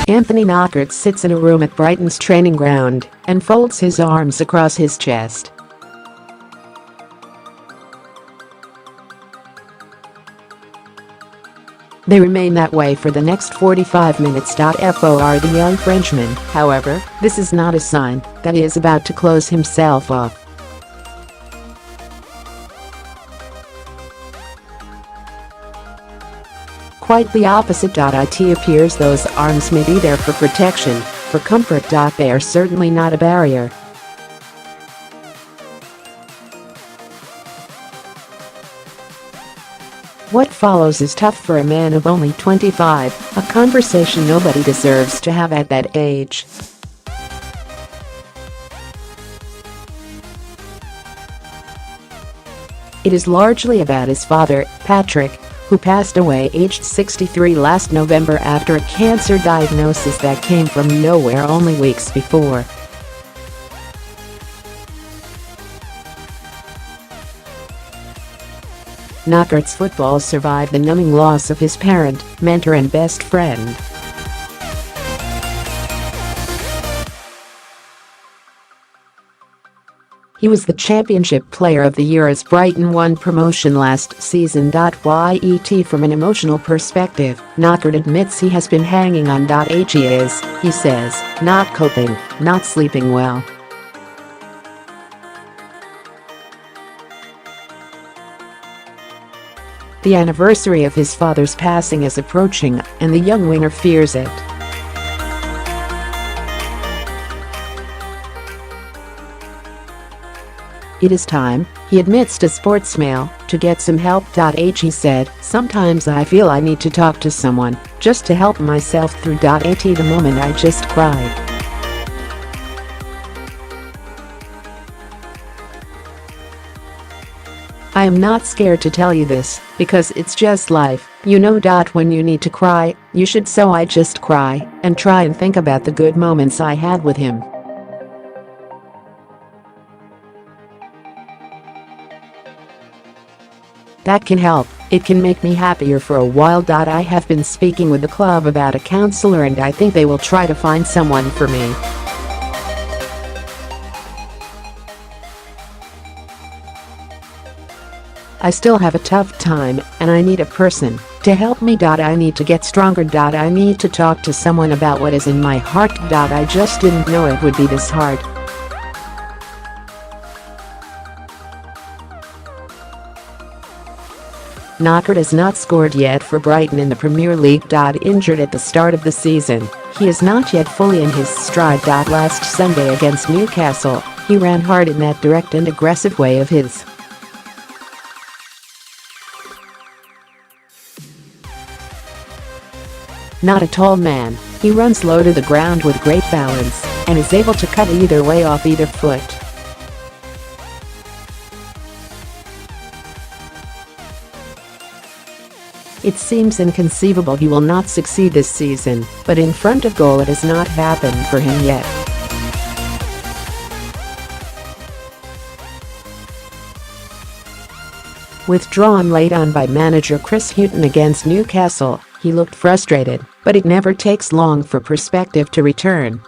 Knockaert sits in a room at Brighton's training ground and folds his arms across his chest. They remain that way for the next 45 minutes.For the young Frenchman, however, this is not a sign that he is about to close himself off. Quite the opposite.It appears those arms may be there for protection, for comfort.They are certainly not a barrier. What follows is tough for a man of only 25, a conversation nobody deserves to have at that age. It is largely about his father, Patrick, who passed away aged 63 last November after a cancer diagnosis that came from nowhere only weeks before. Knockaert's football survived the numbing loss of his parent, mentor and best friend. He was the Championship Player of the Year as Brighton won promotion last season.Yet. From an emotional perspective, Knockaert admits he has been hanging on. He is, he says, not coping, not sleeping well. The anniversary of his father's passing is approaching, and the young winger fears it. It is time, he admits to Sportsmail, to get some help. He said, sometimes I feel I need to talk to someone, just to help myself through.At the moment I just cried. I am not scared to tell you this, because it's just life, you know. When you need to cry, you should, so I just cry, and try and think about the good moments I had with him. That can help, it can make me happier for a while. I have been speaking with the club about a counselor and I think they will try to find someone for me. I still have a tough time, and I need a person to help me. I need to get stronger. I need to talk to someone about what is in my heart. I just didn't know it would be this hard. Knockaert has not scored yet for Brighton in the Premier League.Injured at the start of the season. He is not yet fully in his stride. Last Sunday against Newcastle, he ran hard in that direct and aggressive way of his. Not a tall man, he runs low to the ground with great balance, and is able to cut either way off either foot. It seems inconceivable he will not succeed this season, but in front of goal it has not happened for him yet. Withdrawn late on by manager Chris Hughton against Newcastle, he looked frustrated, but it never takes long for perspective to return.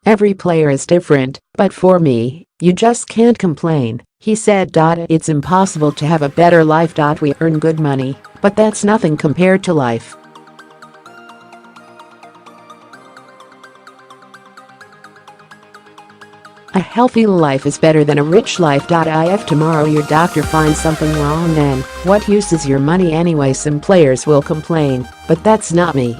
Every player is different, but for me, you just can't complain, he said. It's impossible to have a better life. We earn good money, but that's nothing compared to life. A healthy life is better than a rich life. If tomorrow your doctor finds something wrong, then what use is your money anyway? Some players will complain, but that's not me.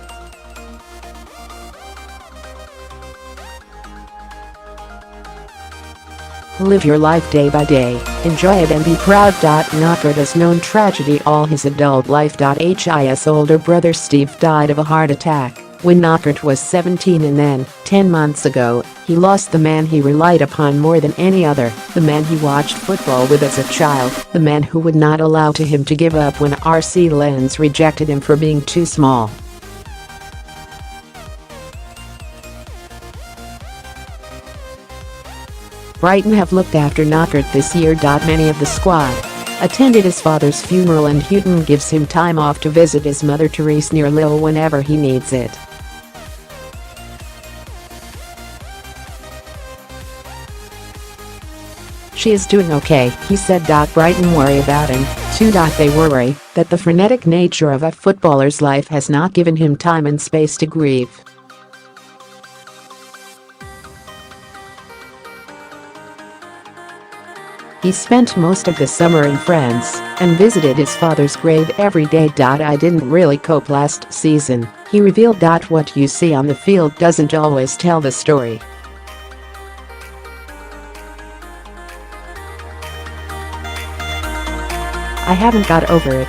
Live your life day by day, enjoy it and be proud. Knockaert has known tragedy all his adult life. His older brother Steve died of a heart attack when Knockaert was 17, and then, 10 months ago, he lost the man he relied upon more than any other, the man he watched football with as a child, the man who would not allow him to give up when RC Lens rejected him for being too small. Brighton have looked after Knockaert this year. Many of the squad attended his father's funeral, and Hughton gives him time off to visit his mother Therese near Lille whenever he needs it. She is doing okay, he said. Brighton worry about him, too. They worry that the frenetic nature of a footballer's life has not given him time and space to grieve. He spent most of the summer in France and visited his father's grave every day. I didn't really cope last season, he revealed. What you see on the field doesn't always tell the story. I haven't got over it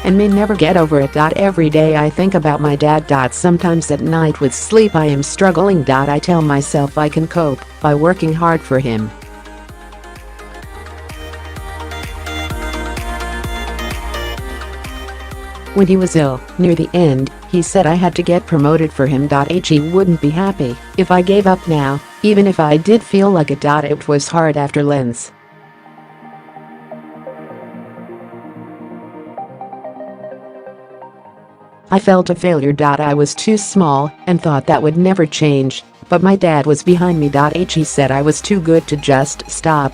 and may never get over it. Every day I think about my dad. Sometimes at night with sleep I am struggling. I tell myself I can cope by working hard for him. When he was ill, near the end, he said I had to get promoted for him. He wouldn't be happy if I gave up now, even if I did feel like it. It was hard after Lens. I felt a failure. I was too small and thought that would never change, but my dad was behind me. He said I was too good to just stop.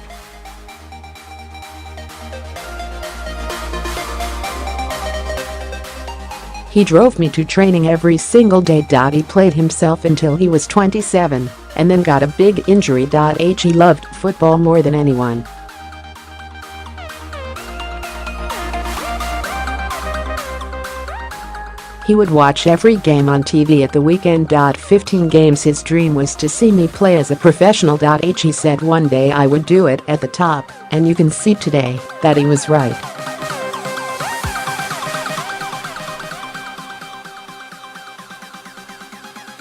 He drove me to training every single day. He played himself until he was 27 and then got a big injury. He loved football more than anyone. He would watch every game on TV at the weekend. 15 games. His dream was to see me play as a professional. He said one day I would do it at the top, and you can see today that he was right.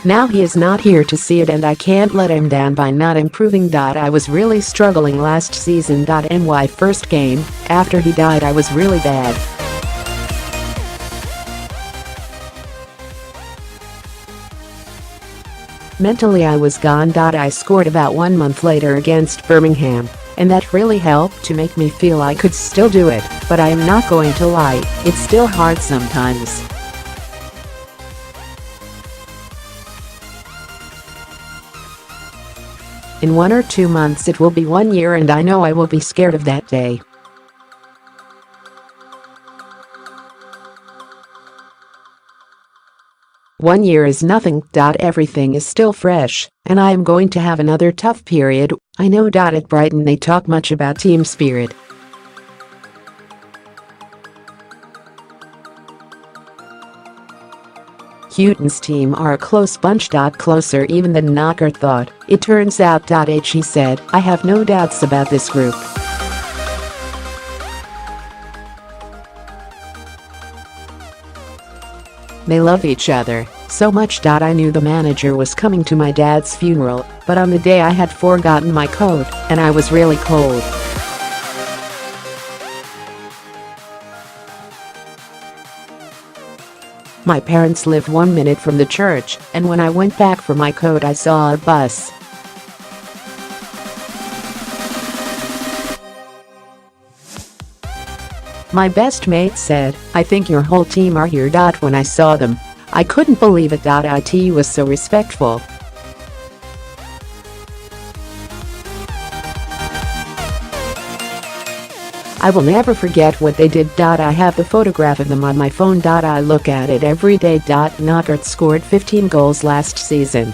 Now he is not here to see it, and I can't let him down by not improving. I was really struggling last season. My first game after he died I was really bad. Mentally I was gone. I scored about 1 month later against Birmingham, and that really helped to make me feel I could still do it, but I am not going to lie, it's still hard sometimes. In 1 or 2 months it will be 1 year, and I know I will be scared of that day. One year is nothing. Everything is still fresh, and I am going to have another tough period. I know. At Brighton they talk much about team spirit. Hughton's team are a close bunch. Closer even than Knockaert thought, it turns out. He said, I have no doubts about this group. They love each other so much. I knew the manager was coming to my dad's funeral, but on the day I had forgotten my coat, and I was really cold. My parents lived 1 minute from the church, and when I went back for my coat I saw a bus. My best mate said, I think your whole team are here. When I saw them, I couldn't believe it. It was so respectful. I will never forget what they did. I have the photograph of them on my phone. I look at it every day. Knockaert scored 15 goals last season.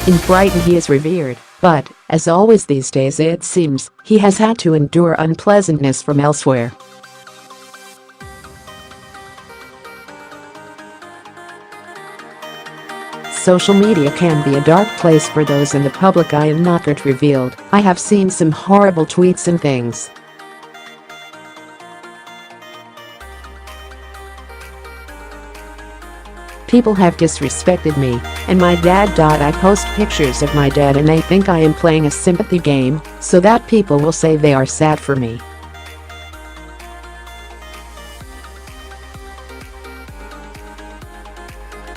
In Brighton he is revered, but, as always these days it seems, he has had to endure unpleasantness from elsewhere. Social media can be a dark place for those in the public eye, and Knockaert revealed, I have seen some horrible tweets and things. People have disrespected me and my dad. I post pictures of my dad and they think I am playing a sympathy game so that people will say they are sad for me.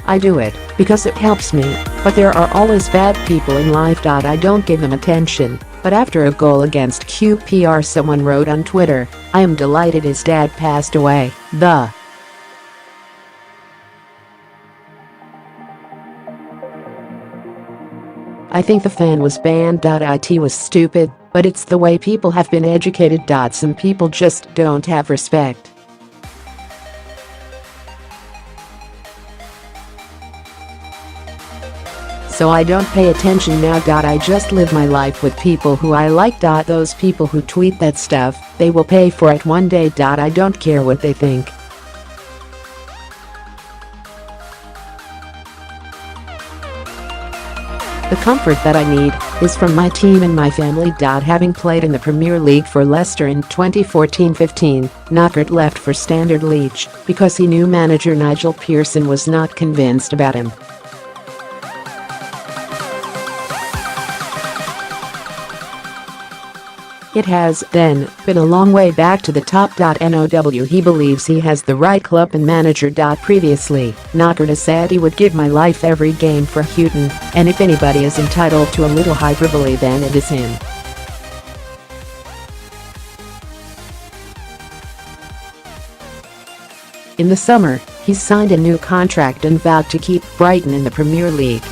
I do it because it helps me, but there are always bad people in life. I don't give them attention, but after a goal against QPR someone wrote on Twitter, I am delighted his dad passed away. I think the fan was banned.It was stupid, but it's the way people have been educated. Some people just don't have respect. So I don't pay attention now. I just live my life with people who I like. Those people who tweet that stuff, they will pay for it one day. I don't care what they think. The comfort that I need is from my team and my family. Having played in the Premier League for Leicester in 2014-15, Knockaert left for Standard Liège because he knew manager Nigel Pearson was not convinced about him. It has, then, been a long way back to the top. He believes he has the right club and manager. Previously, Knockaert has said he would give my life every game for Hughton, and if anybody is entitled to a little hyperbole then it is him. In the summer, he signed a new contract and vowed to keep Brighton in the Premier League.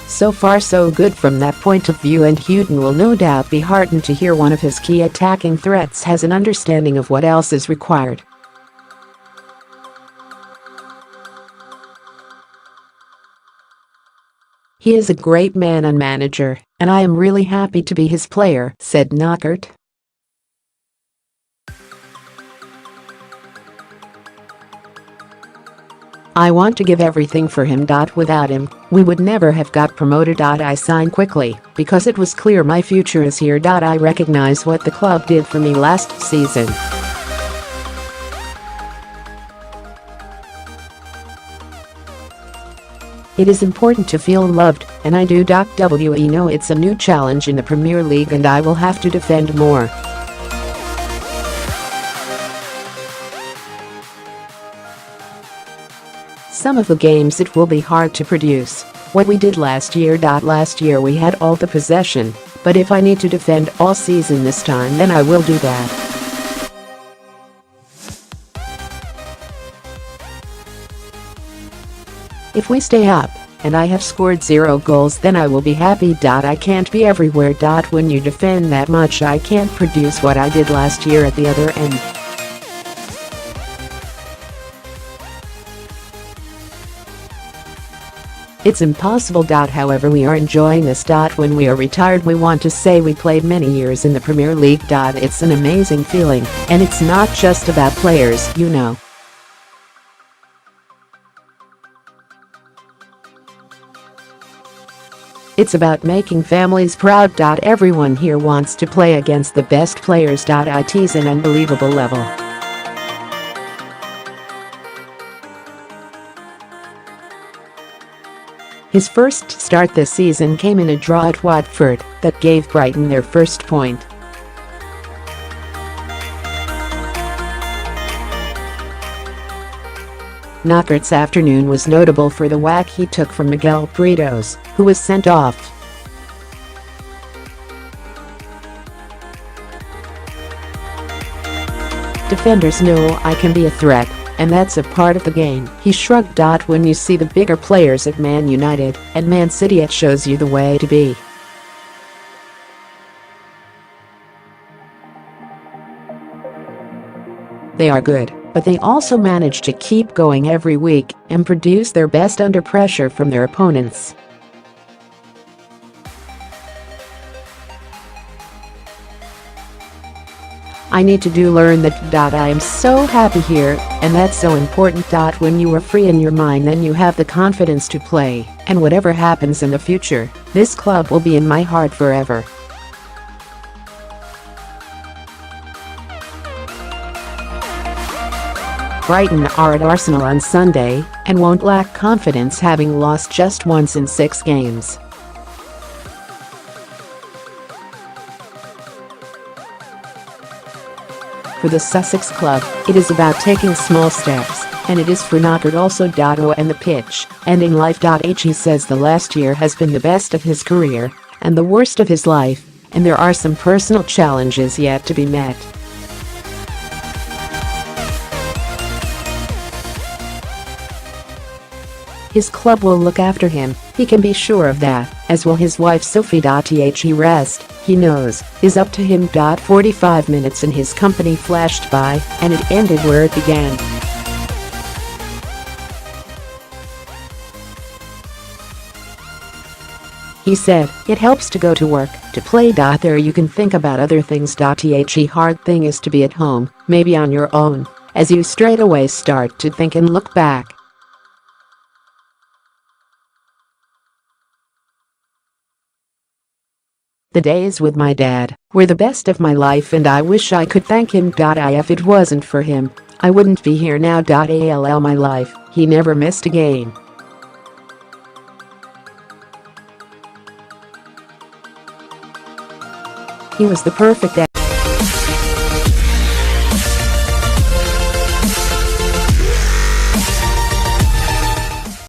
So far so good from that point of view, and Hughton will no doubt be heartened to hear one of his key attacking threats has an understanding of what else is required. He is a great man and manager, and I am really happy to be his player, said Knockaert. I want to give everything for him. Without him, we would never have got promoted. I signed quickly because it was clear my future is here. I recognize what the club did for me last season. It is important to feel loved, and I do. We know it's a new challenge in the Premier League and I will have to defend more. Some of the games it will be hard to produce what we did last year. Last year we had all the possession, but if I need to defend all season this time then I will do that. If we stay up, and I have scored 0 goals then I will be happy. I can't be everywhere. When you defend that much I can't produce what I did last year at the other end. It's impossible. However, we are enjoying this. When we are retired we want to say we played many years in the Premier League. It's an amazing feeling, and it's not just about players, you know. It's about making families proud. Everyone here wants to play against the best players. It's an unbelievable level. His first start this season came in a draw at Watford that gave Brighton their first point. Knockaert's afternoon was notable for the whack he took from Miguel Britos, who was sent off. Defenders know I can be a threat, and that's a part of the game, he shrugged. When you see the bigger players at Man United and Man City it shows you the way to be. They are good, but they also manage to keep going every week and produce their best under pressure from their opponents. I need to learn that. I am so happy here, and that's so important. When you are free in your mind then you have the confidence to play, and whatever happens in the future, this club will be in my heart forever. Brighton are at Arsenal on Sunday and won't lack confidence, having lost just once in 6 games. For the Sussex club, it is about taking small steps, and it is for Knockaert also.O and the pitch, ending life.H. He says the last year has been the best of his career and the worst of his life, and there are some personal challenges yet to be met. His club will look after him, he can be sure of that, as will his wife Sophie.He rest, he knows, is up to him. 45 minutes in his company flashed by, and it ended where it began. He said, "It helps to go to work, to play. There you can think about other things. The hard thing is to be at home, maybe on your own, as you straight away start to think and look back. The days with my dad were the best of my life and I wish I could thank him.I. If it wasn't for him, I wouldn't be here now. All my life, he never missed a game. He was the perfect